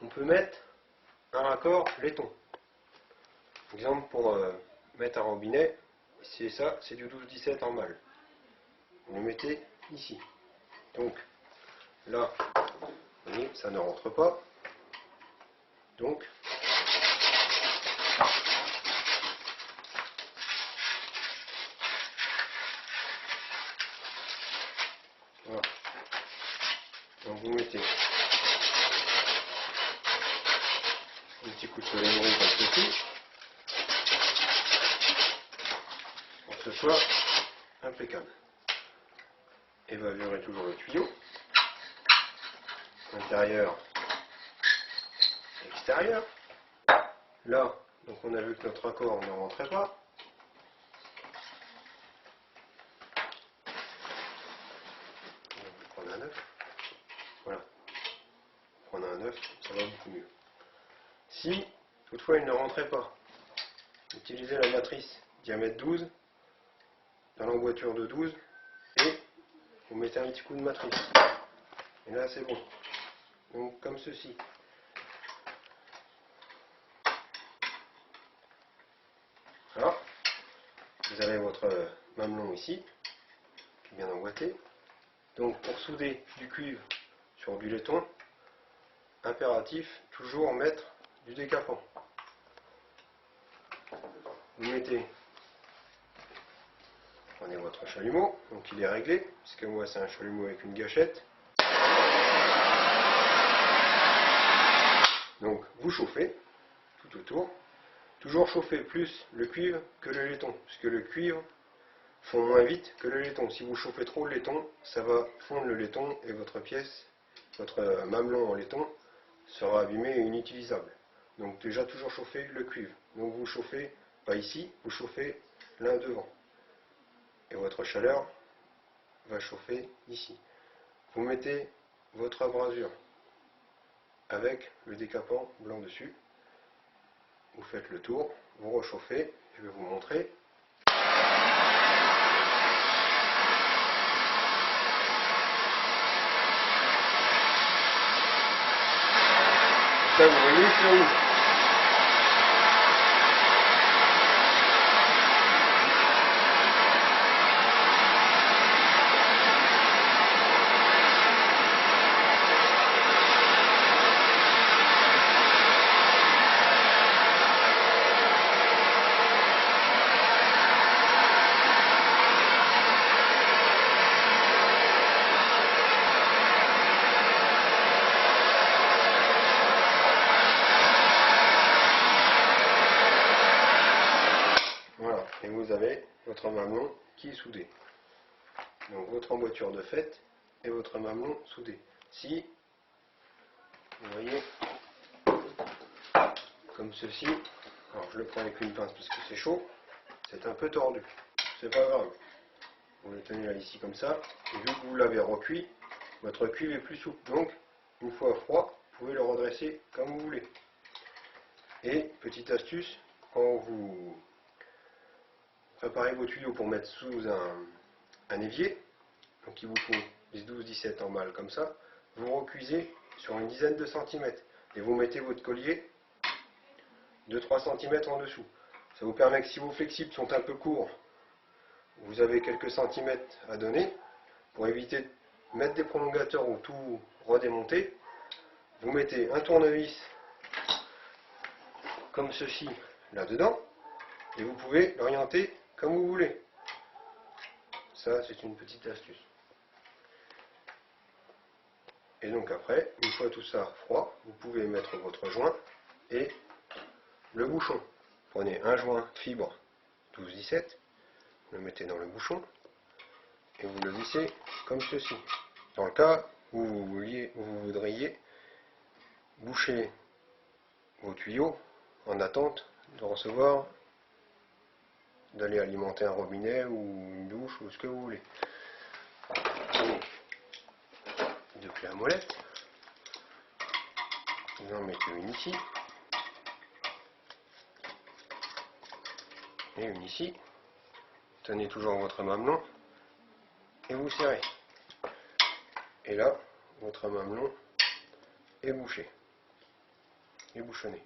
on peut mettre un raccord laiton. Exemple pour mettre un robinet, c'est ça, c'est du 12-17 en mâle. Vous le mettez ici. Donc là, vous voyez, ça ne rentre pas. Donc voilà. Donc vous mettez un petit coup de soleil comme ceci pour que ce soit impeccable. Et va virer toujours le tuyau, intérieur, extérieur. Là, donc on a vu que notre raccord ne rentrait pas. On va prendre un 9. Voilà. Prendre un 9, ça va beaucoup mieux. Si toutefois il ne rentrait pas, utilisez la matrice diamètre 12 dans l'emboîture de 12 et vous mettez un petit coup de matrice. Et là c'est bon. Donc comme ceci. Voilà. Vous avez votre mamelon ici, qui est bien emboîté. Donc pour souder du cuivre sur du laiton, impératif, toujours mettre du décapant. Vous mettez, prenez votre chalumeau, donc il est réglé, puisque moi c'est un chalumeau avec une gâchette. Donc vous chauffez tout autour, toujours chauffer plus le cuivre que le laiton, puisque le cuivre fond moins vite que le laiton. Si vous chauffez trop le laiton, ça va fondre le laiton et votre pièce, votre mamelon en laiton, sera abîmé et inutilisable. Donc déjà toujours chauffer le cuivre. Donc vous chauffez, pas ici, vous chauffez l'un devant. Et votre chaleur va chauffer ici. Vous mettez votre abrasure avec le décapant blanc dessus. Vous faites le tour, vous rechauffez, je vais vous montrer. Là, vous voyez, c'est rouge. Voilà, et vous avez votre mamelon qui est soudé. Donc votre emboîture de fête et votre mamelon soudé. Si, vous voyez, comme ceci, alors je le prends avec une pince parce que c'est chaud, c'est un peu tordu, c'est pas grave. Vous le tenez là ici comme ça, et vu que vous l'avez recuit, votre cuivre est plus souple. Donc, une fois froid, vous pouvez le redresser comme vous voulez. Et, petite astuce, quand vous préparez vos tuyaux pour mettre sous un évier, donc il vous faut 10-12-17 en mâle comme ça, vous recuisez sur une dizaine de centimètres et vous mettez votre collier de 3 cm en dessous. Ça vous permet que si vos flexibles sont un peu courts, vous avez quelques centimètres à donner. Pour éviter de mettre des prolongateurs ou tout redémonter, vous mettez un tournevis comme ceci là-dedans et vous pouvez l'orienter comme vous voulez. Ça, c'est une petite astuce. Et donc après, une fois tout ça froid, vous pouvez mettre votre joint et le bouchon. Prenez un joint fibre 12-17, le mettez dans le bouchon et vous le vissez comme ceci. Dans le cas où vous voudriez boucher vos tuyaux en attente de recevoir, d'aller alimenter un robinet ou une douche ou ce que vous voulez. Deux clés à molette. Vous en mettez une ici et une ici. Tenez toujours votre mamelon et vous serrez. Et là, votre mamelon est bouché. et bouchonner.